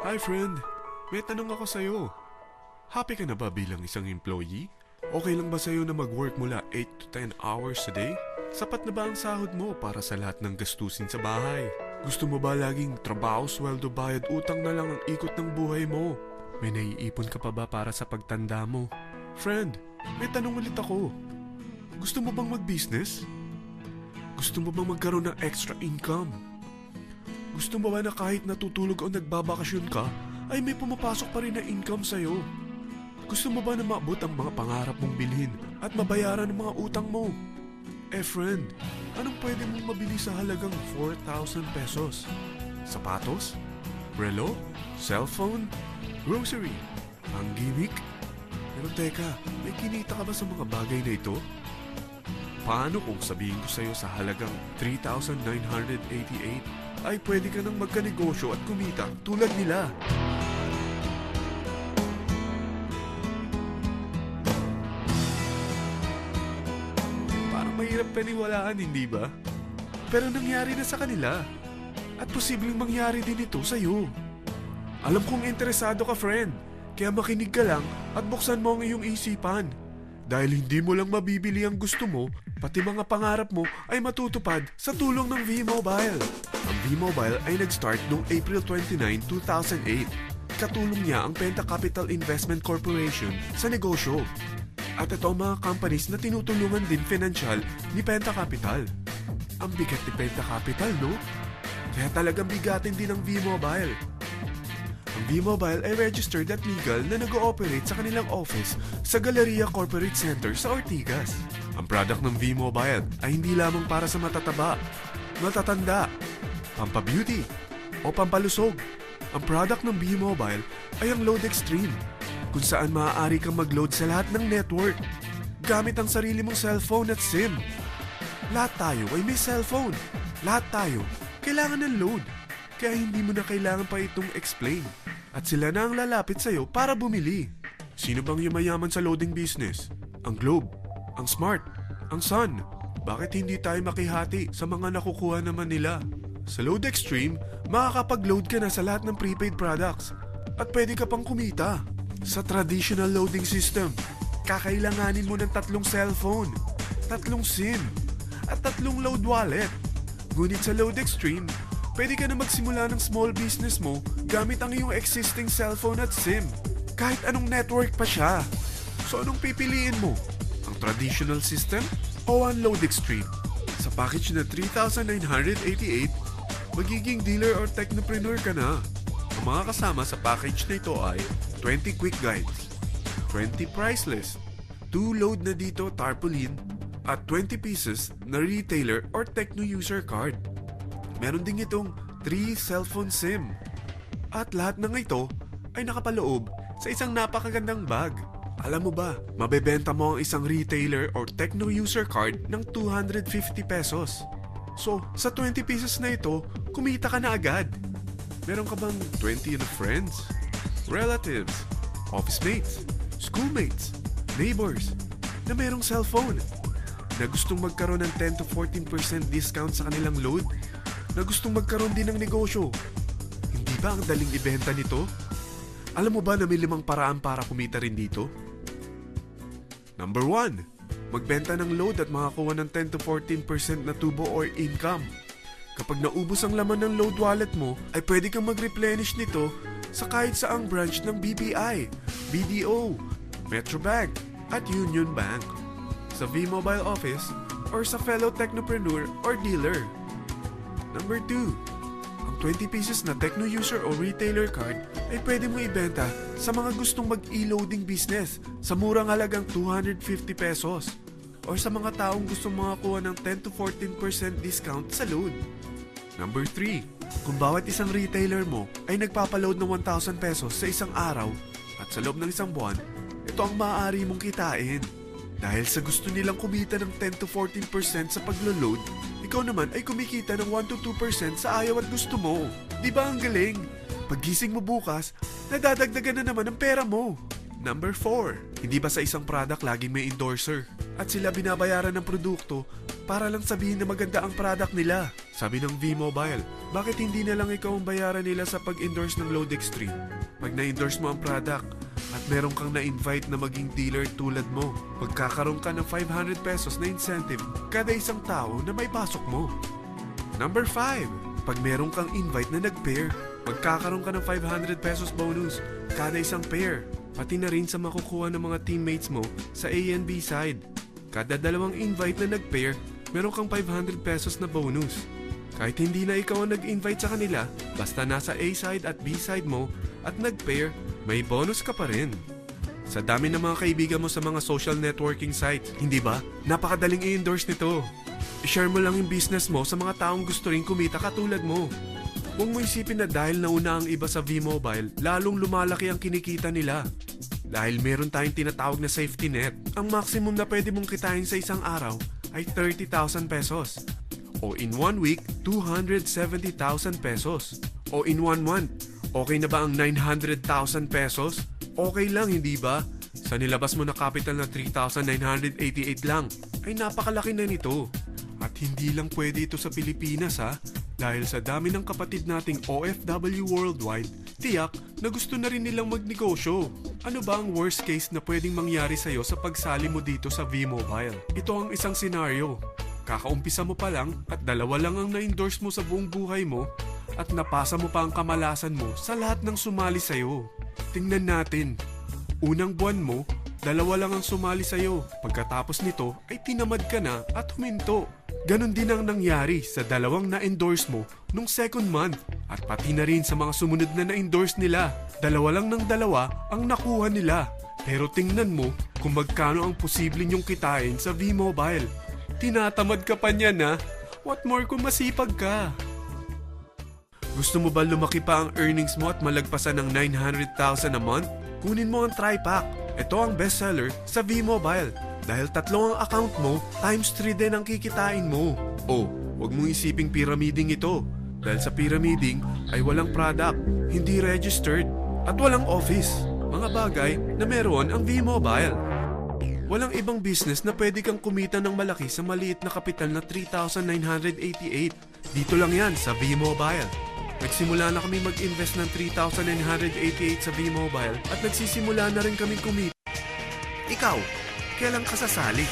Hi friend, may tanong ako sa'yo. Happy ka na ba bilang isang employee? Okay lang ba sa'yo na mag-work mula 8 to 10 hours a day? Sapat na ba ang sahod mo para sa lahat ng gastusin sa bahay? Gusto mo ba laging trabaho, sweldo, bayad, utang na lang ang ikot ng buhay mo? May naiipon ka pa ba para sa pagtanda mo? Friend, may tanong ulit ako. Gusto mo bang mag-business? Gusto mo bang magkaroon ng extra income? Gusto mo ba na kahit natutulog o nagbabakasyon ka, ay may pumapasok pa rin na income sa'yo? Gusto mo ba na maabot ang mga pangarap mong bilhin at mabayaran ang mga utang mo? Friend, anong pwede mong mabili sa halagang 4,000 pesos? Sapatos? Relo? Cellphone? Grocery? Ang gimmick? Pero teka, may kinita ka ba sa mga bagay na ito? Paano kung sabihin ko sa'yo sa halagang 3,988 ay pwede ka nang magkanegosyo at kumita tulad nila? Mahirap paniwalaan, hindi ba? Pero nangyari na sa kanila. At posibleng mangyari din ito sa'yo. Alam kong interesado ka, friend. Kaya makinig ka lang at buksan mo ang iyong isipan. Dahil hindi mo lang mabibili ang gusto mo, pati mga pangarap mo ay matutupad sa tulong ng V-Mobile. Ang V-Mobile ay nag-start noong April 29, 2008. Katulong niya ang Penta Capital Investment Corporation sa negosyo. At ito ang mga companies na tinutulungan din financial ni Penta Capital. Ang bigat ni Penta Capital, no? Kaya talagang bigatin din ang V-Mobile. Ang V-Mobile ay registered at legal na nag-ooperate sa kanilang office sa Galleria Corporate Center sa Ortigas. Ang product ng V-Mobile ay hindi lamang para sa matataba, matatanda, pampabeauty, o pampalusog. Ang product ng V-Mobile ay ang Load Extreme, kung saan maaari kang mag-load sa lahat ng network gamit ang sarili mong cellphone at SIM. Lahat tayo ay may cellphone. Lahat tayo kailangan ng load. Kaya hindi mo na kailangan pa itong explain. At sila na ang lalapit sa'yo para bumili. Sino bang yumayaman sa loading business? Ang Globe, ang Smart, ang Sun. Bakit hindi tayo makihati sa mga nakukuha naman nila? Sa Load Extreme, makakapag-load ka na sa lahat ng prepaid products. At pwede ka pang kumita. Sa traditional loading system, kakailanganin mo ng 3 cellphone, 3 SIM, at 3 load wallet. Ngunit sa Load Extreme, pwede ka na magsimula ng small business mo gamit ang iyong existing cellphone at SIM. Kahit anong network pa siya. So anong pipiliin mo? Ang traditional system o ang Load Extreme? Sa package na 3,988, magiging dealer or technopreneur ka na. Ang mga kasama sa package na ito ay 20 quick guides, 20 price list, 2 load na dito tarpaulin, at 20 pieces na retailer or techno user card. Meron din itong 3 cellphone SIM. At lahat ng ito ay nakapaloob sa isang napakagandang bag. Alam mo ba, mabebenta mo ang isang retailer or techno user card ng 250 pesos. So, sa 20 pieces na ito, kumita ka na agad. Meron ka bang 20 na friends, relatives, office mates, schoolmates, neighbors na merong cellphone, na gustong magkaroon ng 10 to 14% discount sa kanilang load, na gustong magkaroon din ng negosyo? Hindi ba ang daling ibenta nito? Alam mo ba na may 5 paraan para kumita rin dito? Number 1, magbenta ng load at makakuha ng 10 to 14% na tubo or income. Kapag naubos ang laman ng load wallet mo, ay pwede kang mag-replenish nito sa kahit saang branch ng BPI, BDO, Metrobank, at Union Bank, sa V-Mobile office, or sa fellow technopreneur or dealer. Number 2, ang 20 pieces na techno user o retailer card ay pwede mo ibenta sa mga gustong mag-e-loading business sa murang halagang 250 pesos, or sa mga taong gustong makakuha ng 10 to 14% discount sa load. Number 3, kung bawat isang retailer mo ay nagpapaload ng 1,000 pesos sa isang araw at sa loob ng isang buwan, ito ang maaari mong kitain. Dahil sa gusto nilang kumita ng 10 to 14% sa paglo-load, ikaw naman ay kumikita ng 1 to 2% sa ayaw at gusto mo. Di ba ang galing? Paggising mo bukas, nadadagdagan na naman ang pera mo. Number 4, hindi ba sa isang product laging may endorser? At sila binabayaran ng produkto para lang sabihin na maganda ang product nila. Sabi ng V-Mobile, Bakit hindi na lang ikaw ang bayaran nila sa pag-endorse ng Load Extreme? Pag na-endorse mo ang product at meron kang na-invite na maging dealer tulad mo, magkakaroon ka ng 500 pesos na incentive kada isang tao na may pasok mo. Number 5. Pag meron kang invite na nag-pair, magkakaroon ka ng 500 pesos bonus kada isang pair. Pati na rin sa makukuha ng mga teammates mo sa A and B side. Kada dalawang invite na nag-pair, meron kang 500 pesos na bonus. Kahit hindi na ikaw ang nag-invite sa kanila, basta nasa A side at B side mo at nag-pair, may bonus ka pa rin. Sa dami ng mga kaibigan mo sa mga social networking sites, hindi ba? Napakadaling i-endorse nito. I-share mo lang yung business mo sa mga taong gusto rin kumita katulad mo. Huwag mo isipin na dahil nauna ang iba sa V-Mobile, lalong lumalaki ang kinikita nila. Dahil meron tayong tinatawag na safety net, ang maximum na pwede mong kitain sa isang araw ay 30,000 pesos. O in 1 week, 270,000 pesos. O in 1 month, okay na ba ang 900,000 pesos? Okay lang, hindi ba? Sa nilabas mo na capital na 3,988 lang, ay napakalaki na nito. At hindi lang pwede ito sa Pilipinas ha, dahil sa dami ng kapatid nating OFW worldwide, tiyak na gusto na rin nilang magnegosyo. Ano ba ang worst case na pwedeng mangyari sa'yo sa pagsali mo dito sa V-Mobile? Ito ang isang senaryo. Kakaumpisa mo pa lang at dalawa lang ang na-endorse mo sa buong buhay mo at napasa mo pa ang kamalasan mo sa lahat ng sumali sa'yo. Tingnan natin. Unang buwan mo, dalawa lang ang sumali sa'yo. Pagkatapos nito ay tinamad ka na at huminto. Ganon din ang nangyari sa dalawang na-endorse mo nung second month at pati na rin sa mga sumunod na na-endorse nila. Dalawa lang ng dalawa ang nakuha nila. Pero tingnan mo kung magkano ang posible niyong kitain sa V-Mobile. Tinatamad ka pa niyan ha? What more kung masipag ka? Gusto mo ba lumaki pa ang earnings mo at malagpasan ng 900,000 a month? Kunin mo ang TriPack. Ito ang bestseller sa V-Mobile. Dahil 3 ang account mo, times 3 din ang kikitain mo. Oh, huwag mong isiping pyramiding ito. Dahil sa pyramiding ay walang product, hindi registered, at walang office. Mga bagay na meron ang V-Mobile. Walang ibang business na pwede kang kumita ng malaki sa maliit na kapital na 3,988. Dito lang yan sa V-Mobile. Nagsimula na kami mag-invest ng 3,988 sa V-Mobile at nagsisimula na rin kami kumita. Ikaw, kailan ka sasali?